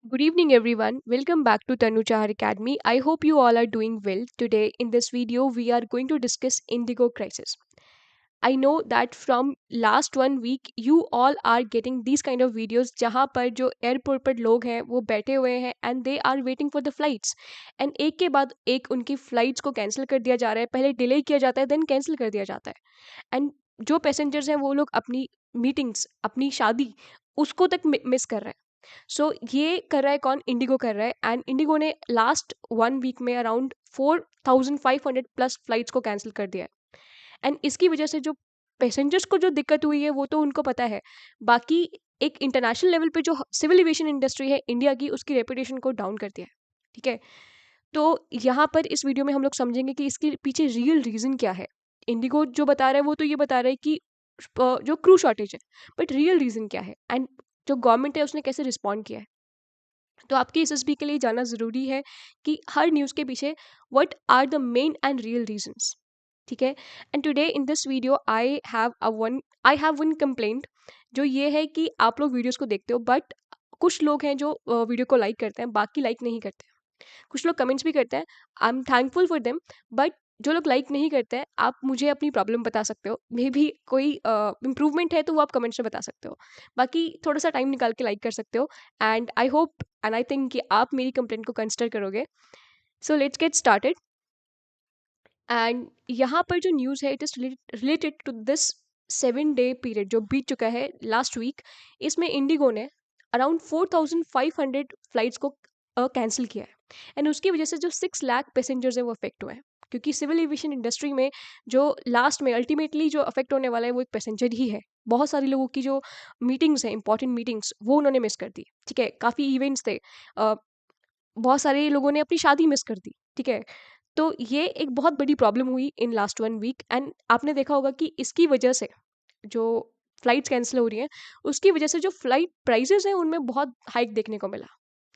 Good evening, everyone. Welcome back to Tanu Chahar Academy. I hope you all are doing well. Today, in this video, we are going to discuss Indigo crisis. I know that from last 1 week, you all are getting these kind of videos जहाँ पर जो airport पर लोग हैं वो बैठे हुए हैं and they are waiting for the flights and एक के बाद एक उनकी फ्लाइट्स को कैंसिल कर दिया जा रहा है. पहले डिले किया जाता है देन कैंसिल कर दिया जाता है एंड जो पैसेंजर्स हैं वो लोग अपनी मीटिंग्स अपनी शादी उसको तक मिस कर रहे हैं. सो ये कर रहा है कौन? इंडिगो कर रहा है एंड इंडिगो ने लास्ट 1 वीक में अराउंड 4,500 प्लस फ्लाइट्स को कैंसिल कर दिया है एंड इसकी वजह से जो पैसेंजर्स को जो दिक्कत हुई है वो तो उनको पता है. बाकी एक इंटरनेशनल लेवल पे जो सिविल एविएशन इंडस्ट्री है इंडिया की उसकी रेपुटेशन को डाउन कर दिया है. ठीक है, तो यहाँ पर इस वीडियो में हम लोग समझेंगे कि इसके पीछे रियल रीज़न क्या है. इंडिगो जो बता रहा है वो तो ये बता रहा है कि जो क्रू शॉर्टेज है, बट रियल रीज़न क्या है एंड जो गवर्नमेंट है उसने कैसे रिस्पॉन्ड किया है. तो आपके एसएसबी के लिए जानना ज़रूरी है कि हर न्यूज़ के पीछे what are the main and real reasons. ठीक है, and today in this video I have one complaint जो ये है कि आप लोग वीडियोस को देखते हो बट कुछ लोग हैं जो वीडियो को लाइक करते हैं, बाकी लाइक नहीं करते. कुछ लोग कमेंट्स भी करते हैं, I am thankful for them. But जो लोग लाइक नहीं करते हैं, आप मुझे अपनी प्रॉब्लम बता सकते हो. मे बी कोई इम्प्रूवमेंट है तो वो आप कमेंट्स में बता सकते हो. बाकी थोड़ा सा टाइम निकाल के लाइक कर सकते हो and I hope and I think कि आप मेरी कंप्लेंट को कंसिडर करोगे. So let's get started. And यहाँ पर जो न्यूज़ है it is related to this 7 day period जो बीत चुका है लास्ट वीक. इसमें इंडिगो ने अराउंड 4,500 फ्लाइट्स को कैंसिल किया है एंड उसकी वजह से जो 6 लाख पैसेंजर्स हैं वो अफेक्ट हुए हैं. क्योंकि सिविल एविएशन इंडस्ट्री में जो लास्ट में अल्टीमेटली जो अफेक्ट होने वाला है वो एक पैसेंजर ही है. बहुत सारे लोगों की जो मीटिंग्स हैं, इंपॉर्टेंट मीटिंग्स, वो उन्होंने मिस कर दी. ठीक है, काफ़ी इवेंट्स थे, बहुत सारे लोगों ने अपनी शादी मिस कर दी. ठीक है, तो ये एक बहुत बड़ी प्रॉब्लम हुई इन लास्ट 1 वीक एंड आपने देखा होगा कि इसकी वजह से जो फ्लाइट्स कैंसिल हो रही हैं उसकी वजह से जो फ्लाइट प्राइसेस हैं उनमें बहुत हाइक देखने को मिला.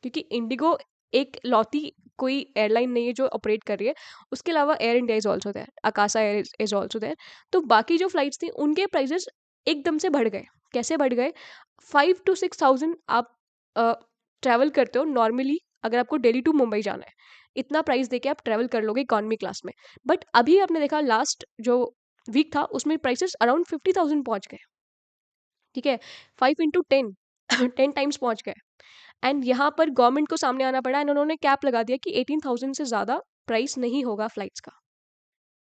क्योंकि इंडिगो एक लौती कोई एयरलाइन नहीं है जो ऑपरेट कर रही है. उसके अलावा air India is also there, Akasa air is also there. तो बाकी जो फ्लाइट्स थी उनके प्राइसेस एकदम से बढ़ गए. कैसे बढ़ गए? 5 to 6 थाउजेंड आप ट्रैवल करते हो नॉर्मली. अगर आपको दिल्ली टू मुंबई जाना है, इतना प्राइस देके आप ट्रैवल कर लोगे इकॉनमी क्लास में. बट अभी आपने देखा लास्ट जो वीक था उसमें प्राइसेस अराउंड 50,000 पहुंच गए. ठीक है, 5 into 10 10 टाइम्स पहुंच गए. एंड यहाँ पर गवर्नमेंट को सामने आना पड़ा एंड उन्होंने कैप लगा दिया कि 18,000 से ज़्यादा प्राइस नहीं होगा फ्लाइट्स का.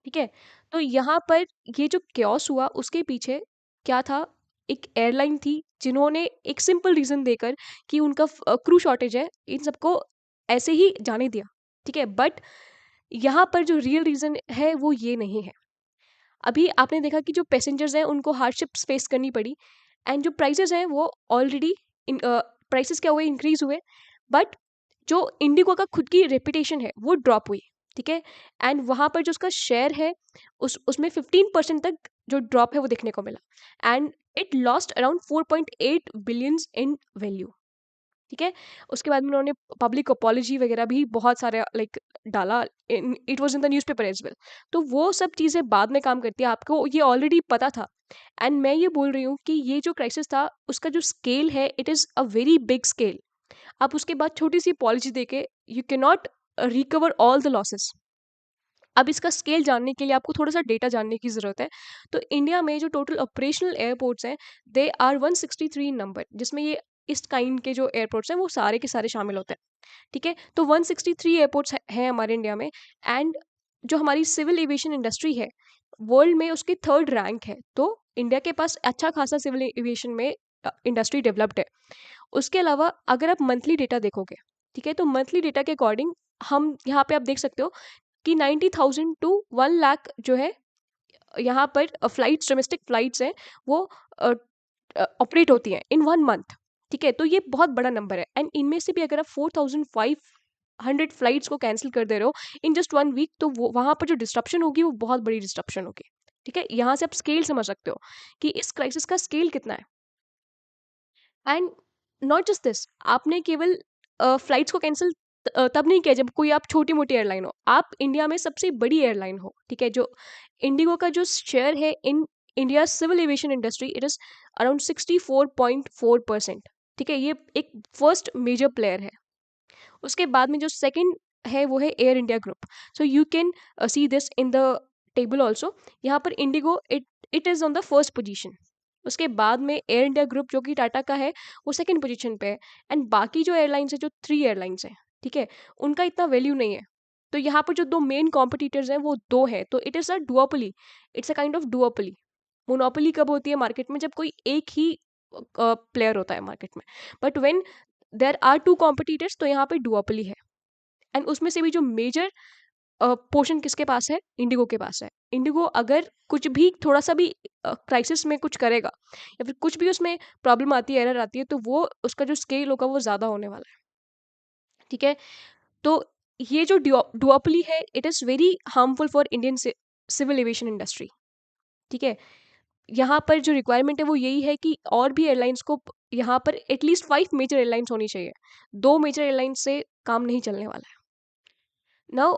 ठीक है, तो यहाँ पर ये जो क्योस हुआ उसके पीछे क्या था? एक एयरलाइन थी जिन्होंने एक सिंपल रीज़न देकर कि उनका क्रू शॉर्टेज है, इन सबको ऐसे ही जाने दिया. ठीक है, बट यहाँ पर जो रियल रीज़न है वो ये नहीं है. अभी आपने देखा कि जो पैसेंजर्स हैं उनको हार्डशिप्स फेस करनी पड़ी एंड जो प्राइसेस हैं वो ऑलरेडी प्राइसेस क्या हुए? इंक्रीज हुए. बट जो इंडिगो का खुद की रेपुटेशन है वो ड्रॉप हुई. ठीक है, एंड वहाँ पर जो उसका शेयर है उसमें 15% तक जो ड्रॉप है वो देखने को मिला and it lost around 4.8 billions in value. ठीक है, उसके बाद में उन्होंने पब्लिक अपॉलॉजी वगैरह भी बहुत सारे लाइक डाला. It was in the newspaper as well. तो वो सब चीज़ें बाद में काम करती है, आपको ये ऑलरेडी पता था. एंड मैं ये बोल रही हूँ कि ये जो क्राइसिस था उसका जो स्केल है it is a very big scale. आप उसके बाद छोटी सी पॉलिसी देके you can not recover all the losses. अब इसका स्केल जानने के लिए आपको थोड़ा सा डेटा जानने की ज़रूरत है. तो इंडिया में जो टोटल ऑपरेशनल एयरपोर्ट्स हैं दे आर 163 नंबर, जिसमें ये इस काइंड के जो एयरपोर्ट्स हैं वो सारे के सारे शामिल होते हैं. ठीक है, तो 163 एयरपोर्ट्स हैं हमारे इंडिया में. एंड जो हमारी सिविल एविएशन इंडस्ट्री है वर्ल्ड में उसकी थर्ड रैंक है. तो इंडिया के पास अच्छा खासा सिविल एविएशन में इंडस्ट्री डेवलप्ड है. उसके अलावा अगर आप मंथली डेटा देखोगे, ठीक है, तो मंथली डेटा के अकॉर्डिंग हम यहाँ पे आप देख सकते हो कि 90,000 टू 1 लाख जो है यहाँ पर फ्लाइट्स, डोमेस्टिक फ्लाइट्स हैं वो ऑपरेट होती हैं इन 1 मंथ. ठीक है, तो ये बहुत बड़ा नंबर है एंड इनमें से भी अगर आप 4,500 फ्लाइट्स को कैंसिल कर दे रहे हो इन जस्ट 1 वीक, तो वो वहाँ पर जो डिस्ट्रप्शन होगी वो बहुत बड़ी डिस्ट्रप्शन होगी. ठीक है, यहाँ से आप स्केल समझ सकते हो कि इस क्राइसिस का स्केल कितना है. एंड नॉट जस्ट दिस, आपने केवल फ्लाइट्स को कैंसिल तब नहीं किया जब कोई आप छोटी मोटी एयरलाइन हो. आप इंडिया में सबसे बड़ी एयरलाइन हो. ठीक है, जो इंडिगो का जो शेयर है in India civil aviation industry it is around 64.4%. ठीक है, ये एक फर्स्ट मेजर प्लेयर है। उसके बाद में जो सेकंड है वो है air India group. So you can see this in the table also. यहाँ पर Indigo it it is on the first position. उसके बाद में एयर इंडिया ग्रुप जो कि टाटा का है वो सेकंड पोजीशन पे है। एंड बाकी जो एयरलाइंस है, जो 3 एयरलाइंस हैं, ठीक है, उनका इतना वैल्यू नहीं है। तो यहाँ पर जो दो मेन कॉम्पिटिटर्स हैं वो दो है, तो it is a duopoly. It's a kind of duopoly. Monopoly कब होती है मार्केट में? जब कोई एक ही प्लेयर होता है मार्केट में। But when there are two competitors, तो यहाँ पे डुओपली है। एंड उसमें से भी जो मेजर पोर्शन किसके पास है? इंडिगो के पास है। इंडिगो अगर कुछ भी थोड़ा सा भी क्राइसिस में कुछ करेगा या फिर कुछ भी उसमें प्रॉब्लम आती है, एरर आती है, तो वो उसका जो स्केल होगा वो ज़्यादा होने वाला है। ठीक है, तो ये जो डुओपली है it is very harmful for Indian civil aviation industry. ठीक है, यहाँ पर जो रिक्वायरमेंट है वो यही है कि और भी एयरलाइंस को यहाँ पर एटलीस्ट 5 मेजर एयरलाइंस होनी चाहिए। 2 मेजर एयरलाइंस से काम नहीं चलने वाला है। नाउ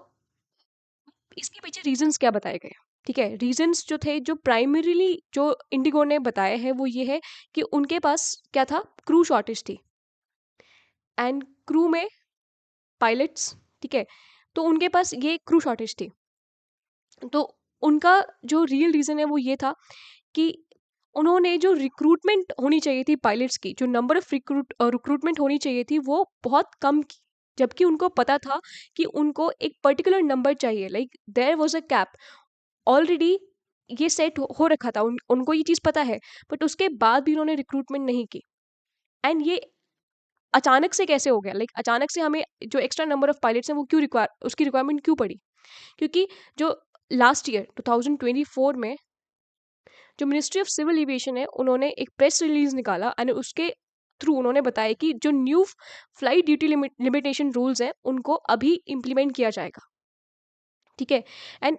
इसके पीछे रीजंस क्या बताए गए? ठीक है, रीजंस जो थे, जो प्राइमरीली जो इंडिगो ने बताए हैं वो ये है कि उनके पास क्या था? क्रू शॉर्टेज थी। एंड क्रू में पायलट्स, ठीक है, तो उनके पास ये क्रू शॉर्टेज थी। तो उनका जो रियल रीजन है वो ये था कि उन्होंने जो रिक्रूटमेंट होनी चाहिए थी पायलट्स की, जो नंबर ऑफ रिक्रूटमेंट होनी चाहिए थी वो बहुत कम की। जबकि उनको पता था कि उनको एक पर्टिकुलर नंबर चाहिए, like there was a cap already, ये सेट हो रखा था, उनको ये चीज़ पता है। बट उसके बाद भी उन्होंने रिक्रूटमेंट नहीं की। एंड ये अचानक से कैसे हो गया? लाइक अचानक से हमें जो एक्स्ट्रा नंबर ऑफ पायलट्स हैं वो क्यों रिक्वायर, उसकी रिक्वायरमेंट क्यों पड़ी? क्योंकि जो लास्ट ईयर 2024 में जो मिनिस्ट्री ऑफ सिविल एविएशन है उन्होंने एक प्रेस रिलीज निकाला एंड उसके थ्रू उन्होंने बताया कि जो new flight duty limitation rules हैं उनको अभी इम्प्लीमेंट किया जाएगा। ठीक है, एंड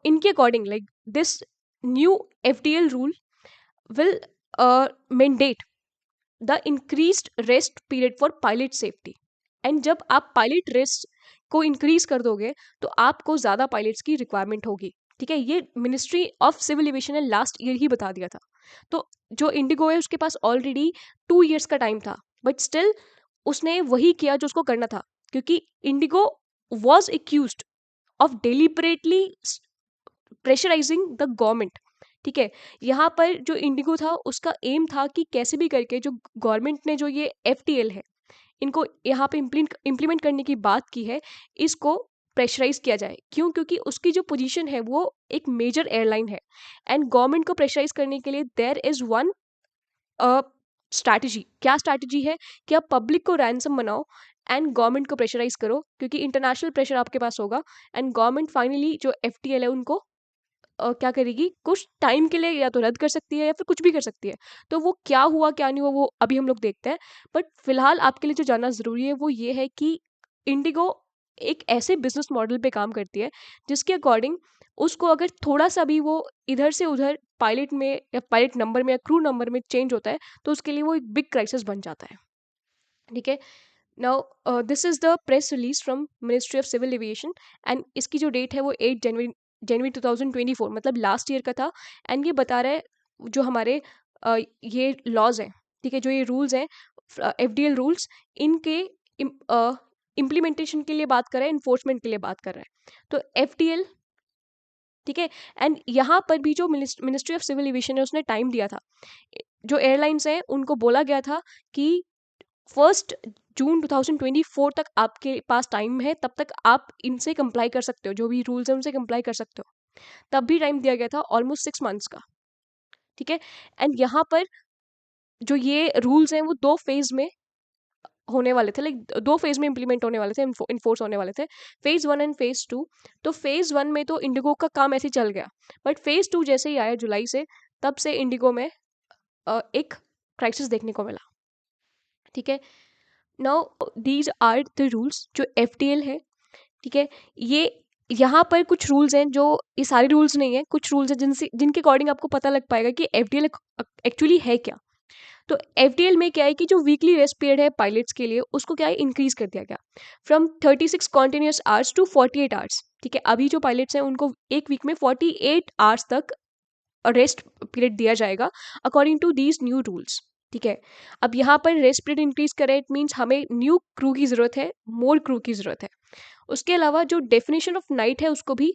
इनके according like this new FDL rule will mandate the increased rest period for pilot safety. And जब आप पायलट रेस्ट को इंक्रीज कर दोगे तो आपको ज़्यादा पायलट्स की रिक्वायरमेंट होगी। ठीक है, ये मिनिस्ट्री ऑफ सिविल एविएशन ने लास्ट ईयर ही बता दिया था। तो जो इंडिगो है उसके पास ऑलरेडी 2 years का टाइम था, बट स्टिल उसने वही किया जो उसको करना था, क्योंकि Indigo was accused of deliberately pressurising the government. ठीक है, यहाँ पर जो इंडिगो था उसका एम था कि कैसे भी करके जो गवर्नमेंट ने जो ये एफटीएल है इनको यहाँ पे इम्प्लीमेंट करने की बात की है, इसको प्रेशराइज किया जाए। क्यों? क्योंकि उसकी जो पोजीशन है वो एक मेजर एयरलाइन है। एंड गवर्नमेंट को प्रेशराइज करने के लिए देयर इज वन स्ट्रैटेजी। क्या स्ट्रैटेजी है? कि आप पब्लिक को रैंसम बनाओ एंड गवर्नमेंट को प्रेशराइज करो, क्योंकि इंटरनेशनल प्रेशर आपके पास होगा। एंड गवर्नमेंट फाइनली जो एफटीएल है उनको क्या करेगी? कुछ टाइम के लिए या तो रद्द कर सकती है या फिर कुछ भी कर सकती है। तो वो क्या हुआ क्या नहीं हुआ वो अभी हम लोग देखते हैं। बट फिलहाल आपके लिए जो जानना ज़रूरी है वो ये है कि इंडिगो एक ऐसे बिजनेस मॉडल पे काम करती है जिसके अकॉर्डिंग उसको अगर थोड़ा सा भी वो इधर से उधर पायलट में या पायलट नंबर में या क्रू नंबर में चेंज होता है तो उसके लिए वो एक बिग क्राइसिस बन जाता है। ठीक है, now this is the press release from ministry of civil aviation. And इसकी जो डेट है वो 8 जनवरी 2024, मतलब लास्ट ईयर का था। एंड ये बता रहा है जो हमारे ये लॉज हैं, ठीक है, जो ये रूल्स हैं, एफडीएल रूल्स, इनके इम्प्लीमेंटेशन के लिए बात कर रहा है, इन्फोर्समेंट के लिए बात कर रहा है। तो एफडीएल, ठीक है, एंड यहाँ पर भी जो मिनिस्ट्री ऑफ सिविल एविएशन है उसने टाइम दिया था। जो एयरलाइंस हैं उनको बोला गया था कि 1 जून 2024 तक आपके पास टाइम है, तब तक आप इनसे कंप्लाई कर सकते हो, जो भी रूल्स हैं उनसे कंप्लाई कर सकते हो। तब भी टाइम दिया गया था ऑलमोस्ट 6 मंथ्स का। ठीक है, एंड यहाँ पर जो ये रूल्स हैं वो 2 फेज में होने वाले थे, लाइक 2 फेज में इंप्लीमेंट होने वाले थे, इन्फोर्स होने वाले थे, फेज 1 एंड फेज 2। तो फेज 1 में तो इंडिगो का काम ऐसे ही चल गया, बट फेज 2 जैसे ही आया जुलाई से, तब से इंडिगो में एक क्राइसिस देखने को मिला। ठीक है, now these are the rules जो एफटीएल है। ठीक है, ये यहाँ पर कुछ रूल्स हैं, जो ये सारे रूल्स नहीं है, कुछ रूल्स हैं जिनसे जिनके अकॉर्डिंग आपको पता लग पाएगा कि एफडीएल एक्चुअली है क्या। तो एफडीएल में क्या है कि जो वीकली रेस्ट पीरियड है पायलट्स के लिए उसको क्या है इंक्रीज कर दिया गया from 36 continuous hours to 48 hours. ठीक है, अभी जो पायलट्स हैं उनको एक वीक में 48 आवर्स तक रेस्ट पीरियड दिया जाएगा according to these new rules. ठीक है। अब यहाँ पर रेस्ट पीरियड इंक्रीज करें, इट मीन्स हमें न्यू क्रू की ज़रूरत है, मोर क्रू की ज़रूरत है। उसके अलावा जो डेफिनेशन ऑफ नाइट है उसको भी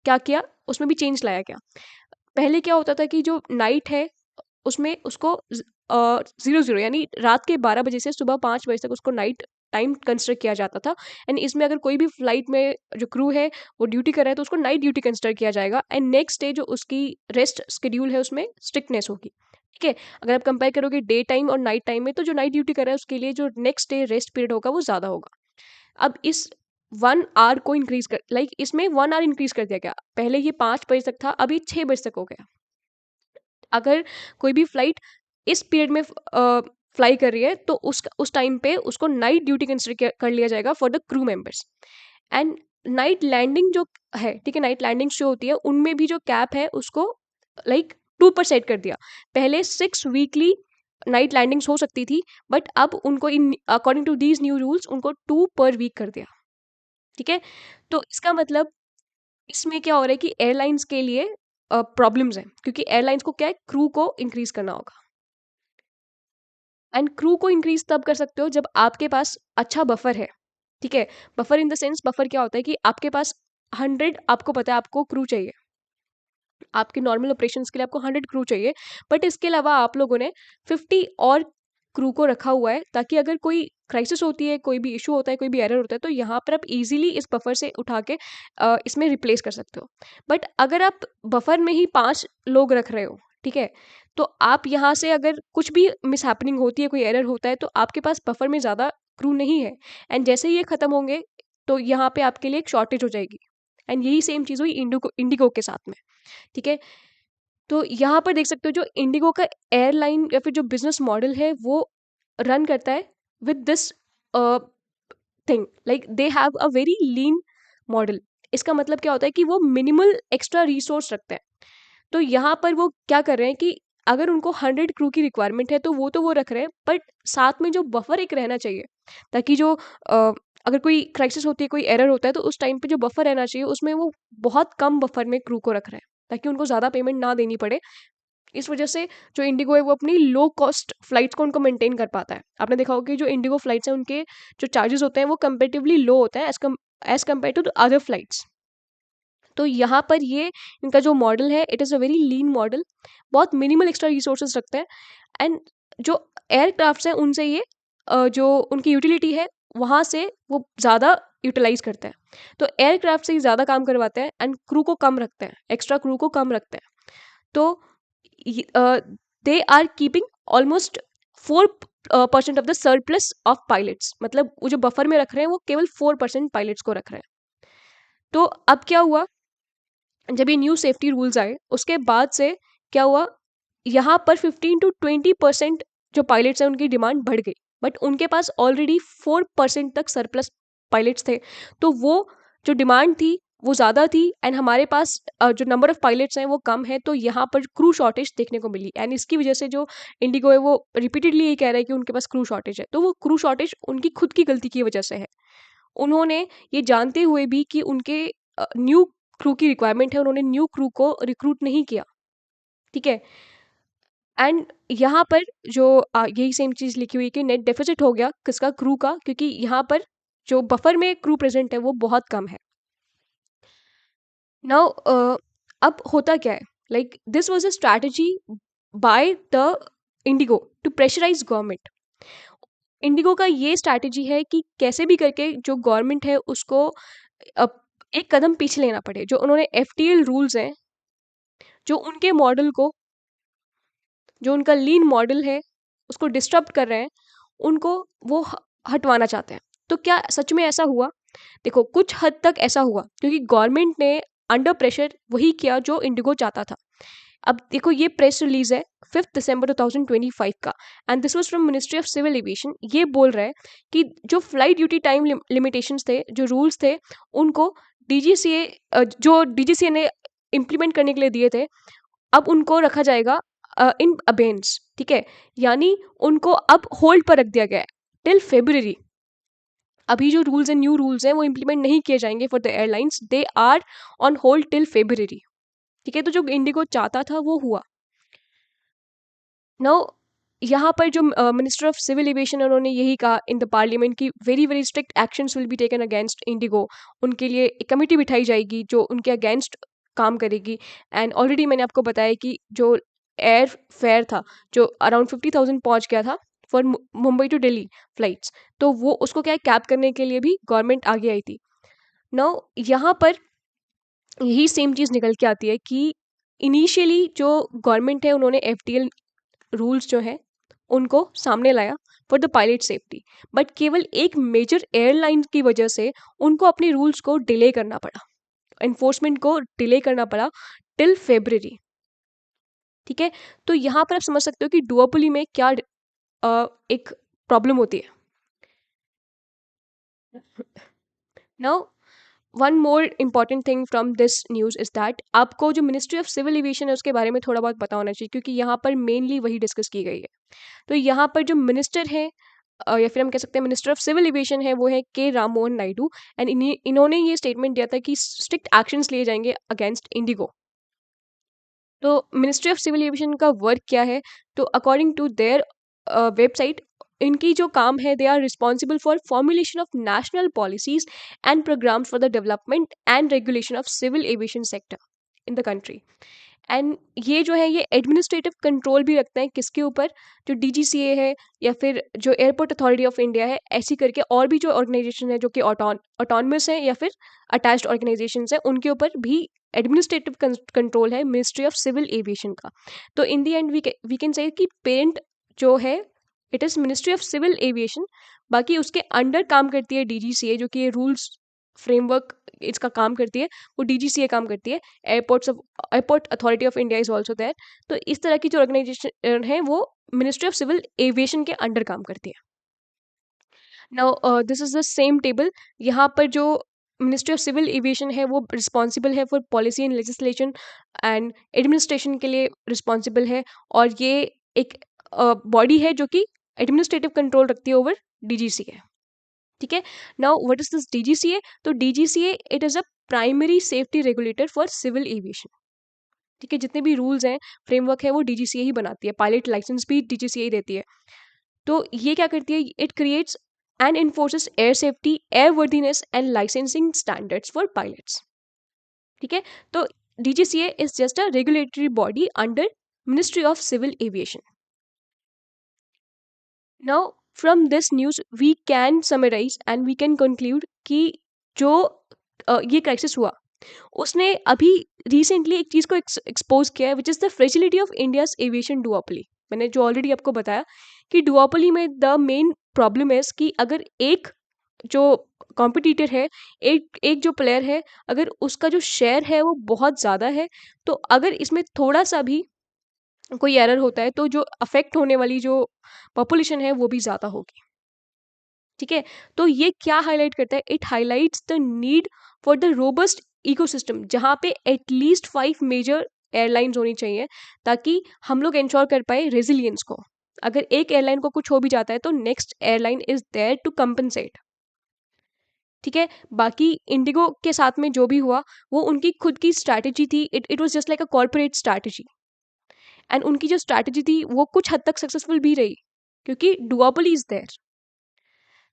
क्या किया, उसमें भी चेंज लाया गया। पहले क्या होता था कि जो नाइट है उसमें उसको 00 यानी रात के 12 बजे से सुबह 5 बजे तक उसको नाइट टाइम कंसिडर किया जाता था। एंड इसमें अगर कोई भी फ्लाइट में जो क्रू है वो ड्यूटी कर रहा है तो उसको नाइट ड्यूटी कंसिडर किया जाएगा, एंड नेक्स्ट डे जो उसकी रेस्ट शेड्यूल है उसमें स्ट्रिक्टनेस होगी। ठीक है। अगर आप कंपेयर करोगे डे टाइम और नाइट टाइम में, तो जो नाइट ड्यूटी कर रहा है उसके लिए जो नेक्स्ट डे रेस्ट पीरियड होगा वो ज़्यादा होगा। अब इस 1 आवर को इंक्रीज कर, लाइक इसमें 1 आवर इंक्रीज कर दिया गया। पहले ये 5 बजे तक था, अभी 6 बजे तक हो गया। अगर कोई भी फ्लाइट इस पीरियड में फ्लाई कर रही है तो उस टाइम पे उसको नाइट ड्यूटी कंसिडर कर लिया जाएगा for the crew members. And night landing जो है, ठीक है, नाइट लैंडिंग जो होती है उनमें भी जो कैप है उसको लाइक 2 पर सेट कर दिया। पहले 6 वीकली नाइट लैंडिंग्स हो सकती थी, बट अब उनको in according to these new rules उनको 2 पर वीक कर दिया। ठीक है। तो इसका मतलब इसमें क्या हो रहा है कि एयरलाइंस के लिए प्रॉब्लम्स हैं, क्योंकि एयरलाइंस को क्या है, क्रू को इंक्रीज करना होगा। एंड क्रू को इंक्रीज तब कर सकते हो जब आपके पास अच्छा बफर है। ठीक है। Buffer in the sense, buffer क्या होता है कि आपके पास 100, आपको पता है आपको क्रू चाहिए, आपके नॉर्मल ऑपरेशंस के लिए आपको 100 क्रू चाहिए, बट इसके अलावा आप लोगों ने 50 और क्रू को रखा हुआ है, ताकि अगर कोई क्राइसिस होती है, कोई भी इशू होता है, कोई भी एरर होता है, तो यहाँ पर आप इजीली इस बफर से उठा के इसमें रिप्लेस कर सकते हो। बट अगर आप बफर में ही 5 लोग रख रहे हो, ठीक है, तो आप यहाँ से अगर कुछ भी मिस हैपनिंग होती है, कोई एरर होता है, तो आपके पास बफर में ज़्यादा क्रू नहीं है, एंड जैसे ही ये ख़त्म होंगे तो यहाँ पे आपके लिए एक शॉर्टेज हो जाएगी। एंड यही सेम चीज़ हुई इंडिगो के साथ में। ठीक है। तो यहाँ पर देख सकते हो जो इंडिगो का एयरलाइन या फिर जो बिजनेस मॉडल है वो रन करता है with this thing, like they have a very lean model. इसका मतलब क्या होता है कि वो मिनिमल एक्स्ट्रा रिसोर्स रखते हैं। तो यहाँ पर वो क्या कर रहे हैं कि अगर उनको 100 क्रू की रिक्वायरमेंट है तो वो रख रहे हैं, बट साथ में जो बफर एक रहना चाहिए, ताकि जो अगर कोई क्राइसिस होती है, कोई एरर होता है, तो उस टाइम पे जो बफर रहना चाहिए उसमें वो बहुत कम बफर में क्रू को रख रहे हैं, ताकि उनको ज़्यादा पेमेंट ना देनी पड़े। इस वजह से जो इंडिगो है वो अपनी लो कॉस्ट फ्लाइट्स को उनको मेंटेन कर पाता है। आपने देखा होगा कि जो इंडिगो फ्लाइट्स हैं उनके जो चार्जेस होते हैं वो कंपेरेटिवली लो होता है as compare to other flights. तो यहाँ पर ये इनका जो मॉडल है, it is a very lean model, बहुत मिनिमल एक्स्ट्रा रिसोर्सेज रखते हैं। एंड जो एयरक्राफ्ट्स हैं उनसे ये जो उनकी यूटिलिटी है वहाँ से वो ज़्यादा यूटिलाइज करते हैं। तो एयरक्राफ्ट से ही ज़्यादा काम करवाते हैं एंड क्रू को कम रखते हैं, एक्स्ट्रा क्रू को कम रखते हैं। तो they are keeping almost 4% of the surplus of pilots, मतलब वो जो बफर में रख रहे हैं वो केवल 4% पायलट्स को रख रहे हैं। तो अब क्या हुआ, जब ये न्यू सेफ्टी रूल्स आए उसके बाद से क्या हुआ, यहाँ पर 15 to 20% जो पायलट्स हैं उनकी डिमांड बढ़ गई, बट उनके पास ऑलरेडी 4% तक सरप्लस पायलट्स थे। तो वो जो डिमांड थी वो ज़्यादा थी, एंड हमारे पास जो नंबर ऑफ पायलट्स हैं वो कम है, तो यहाँ पर क्रू शॉर्टेज देखने को मिली। एंड इसकी वजह से जो इंडिगो है वो रिपीटेडली ये कह रहा है कि उनके पास क्रू शॉर्टेज है, तो वो क्रू शॉर्टेज उनकी खुद की गलती की वजह से है। उन्होंने ये जानते हुए भी कि उनके न्यू क्रू की रिक्वायरमेंट है, उन्होंने न्यू क्रू को रिक्रूट नहीं किया। ठीक है। एंड यहाँ पर जो यही सेम चीज़ लिखी हुई है कि नेट डेफिसिट हो गया किसका, क्रू का, क्योंकि यहाँ पर जो बफर में क्रू प्रेजेंट है वो बहुत कम है। नाउ अब होता क्या है, like this was a strategy by the IndiGo to pressurise government. IndiGo का ये स्ट्रैटेजी है कि कैसे भी करके जो गवर्नमेंट है उसको अ, एक कदम पीछे लेना पड़े। जो उन्होंने एफटीएल रूल्स हैं, जो उनके मॉडल को, जो उनका लीन मॉडल है उसको डिस्टर्ब कर रहे हैं, उनको वो हटवाना चाहते हैं। तो क्या सच में ऐसा हुआ? देखो कुछ हद तक ऐसा हुआ, क्योंकि गवर्नमेंट ने अंडर प्रेशर वही किया जो इंडिगो चाहता था। अब देखो ये प्रेस रिलीज है 5 दिसंबर 2025 का, and this was from ministry of civil aviation. ये बोल रहा है कि जो फ्लाइट ड्यूटी टाइम लिमिटेशंस थे, जो रूल्स थे, उनको डीजीसीए जो डीजीसीए ने इम्प्लीमेंट करने के लिए दिए थे, अब उनको रखा जाएगा इन अबेंस। ठीक है। यानी उनको अब होल्ड पर रख दिया गया है टिल फेब्रुअरी। अभी जो रूल्स एंड न्यू रूल्स हैं वो इम्प्लीमेंट नहीं किए जाएंगे for the airlines, they are on hold till February. ठीक है। तो जो इंडिगो चाहता था वो हुआ। नाउ यहाँ पर जो मिनिस्टर ऑफ सिविल एविएशन उन्होंने यही कहा इन द पार्लियामेंट की very very strict actions will be taken against Indigo. उनके लिए एक कमेटी बिठाई जाएगी जो उनके अगेंस्ट काम करेगी। एंड ऑलरेडी मैंने आपको बताया कि जो एयर फेयर था जो अराउंड 50,000 पहुंच गया था for Mumbai to Delhi flights, तो वो उसको क्या है कैप करने के लिए भी गवर्नमेंट आगे आई थी। नाउ यहाँ पर यही सेम चीज़ निकल के आती है कि इनिशियली जो गवर्नमेंट है उन्होंने एफटीएल रूल्स जो है उनको सामने लाया for the pilot safety, but केवल एक मेजर एयरलाइन की वजह से उनको अपने रूल्स को डिले करना पड़ा, एनफोर्समेंट को डिले करना पड़ा टिल फेब्रवरी। ठीक है, तो यहाँ पर आप समझ सकते हो कि डुओपोली में क्या एक प्रॉब्लम होती है। Now one more important thing from this news is that आपको जो मिनिस्ट्री ऑफ सिविल एविएशन है उसके बारे में थोड़ा बहुत पता होना चाहिए, क्योंकि यहाँ पर मेनली वही डिस्कस की गई है। तो यहाँ पर जो मिनिस्टर है या फिर हम कह सकते हैं मिनिस्टर ऑफ सिविल एविएशन है वो है के राम मोहन नायडू। एंड इन्होंने ये स्टेटमेंट दिया था कि स्ट्रिक्ट एक्शंस लिए जाएंगे अगेंस्ट इंडिगो। तो मिनिस्ट्री ऑफ सिविल एविएशन का वर्क क्या है, तो अकॉर्डिंग टू देयर वेबसाइट इनकी जो काम है they are responsible for formulation of national policies and programmes for the development and regulation of civil aviation sector in the country. And ये जो है ये एडमिनिस्ट्रेटिव कंट्रोल भी रखते हैं किसके ऊपर, जो डीजीसीए है या फिर जो एयरपोर्ट अथॉरिटी ऑफ इंडिया है, ऐसी करके और भी जो ऑर्गेनाइजेशन है जो कि ऑटोनमस है या फिर अटैच्ड ऑर्गेनाइजेशन है उनके ऊपर भी एडमिनिस्ट्रेटिव कंट्रोल है मिनिस्ट्री ऑफ सिविल एविएशन का। तो in the end we can say कि पेरेंट जो है it is ministry of civil aviation, बाकी उसके अंडर काम करती है डीजीसीए जो कि ये रूल्स फ्रेमवर्क इसका काम करती है, वो डीजीसीए काम करती है। Airport authority of India is also there. तो इस तरह की जो ऑर्गेनाइजेशन है वो मिनिस्ट्री ऑफ सिविल एविएशन के अंडर काम करती है। Now this is the same table. यहाँ पर जो मिनिस्ट्री ऑफ सिविल एविएशन है वो रिस्पॉन्सिबल है for policy and legislation and administration के लिए रिस्पॉन्सिबल है। और ये एक बॉडी है जो कि एडमिनिस्ट्रेटिव कंट्रोल रखती है ओवर डीजीसीए। ठीक है, now what is this DGCA, तो DGCA it is a primary safety regulator for civil aviation. ठीक है, जितने भी रूल्स हैं फ्रेमवर्क है वो डीजीसीए ही बनाती है, पायलट लाइसेंस भी डीजीसीए ही देती है। तो ये क्या करती है, it creates and enforces air safety, air worthiness and licensing standards for pilots. ठीक है, तो DGCA is just a regulatory body under ministry of civil aviation. Now from this news we can summarise and we can conclude कि जो ये crisis हुआ उसने अभी recently एक चीज़ को एक्सपोज किया है which is the fragility of India's aviation duopoly. मैंने जो ऑलरेडी आपको बताया कि डुओपोली में द मेन प्रॉब्लम है कि अगर एक जो कॉम्पिटिटर है, एक एक जो प्लेयर है, अगर उसका जो शेयर है वो बहुत ज़्यादा है, तो अगर इसमें थोड़ा सा भी कोई एरर होता है तो जो अफेक्ट होने वाली जो पॉपुलेशन है वो भी ज़्यादा होगी। ठीक है, तो ये क्या हाईलाइट करता है, it highlights the need for the robust ecosystem जहाँ पे एटलीस्ट 5 मेजर एयरलाइंस होनी चाहिए ताकि हम लोग इंश्योर कर पाए रेजिलियंस को। अगर एक एयरलाइन को कुछ हो भी जाता है तो next airline is there to compensate. ठीक है, बाकी इंडिगो के साथ में जो भी हुआ वो उनकी खुद की स्ट्रैटेजी थी, it was just like a corporate strategy. And उनकी जो स्ट्रैटेजी थी वो कुछ हद तक सक्सेसफुल भी रही क्योंकि duopoly is there.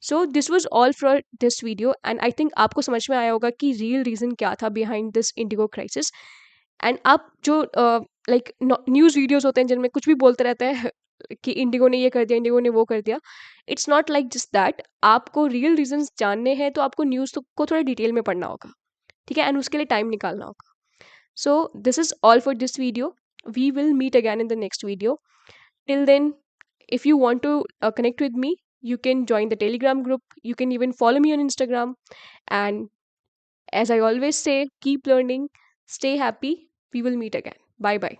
So this was all for this video and I think आपको समझ में आया होगा कि रियल रीज़न क्या था behind this Indigo crisis. And आप जो लाइक न्यूज़ वीडियोज़ होते हैं जिनमें कुछ भी बोलते रहते हैं कि इंडिगो ने ये कर दिया, इंडिगो ने वो कर दिया, it's not like just that. आपको रियल रीजंस जानने हैं तो आपको न्यूज़ को थोड़ा डिटेल में पढ़ना होगा। ठीक है, एंड उसके लिए टाइम निकालना होगा। So this is all for this video, we will meet again in the next video. Till then, if you want to connect with me, you can join the Telegram group. You can even follow me on Instagram. And as I always say, keep learning, stay happy. We will meet again. Bye bye.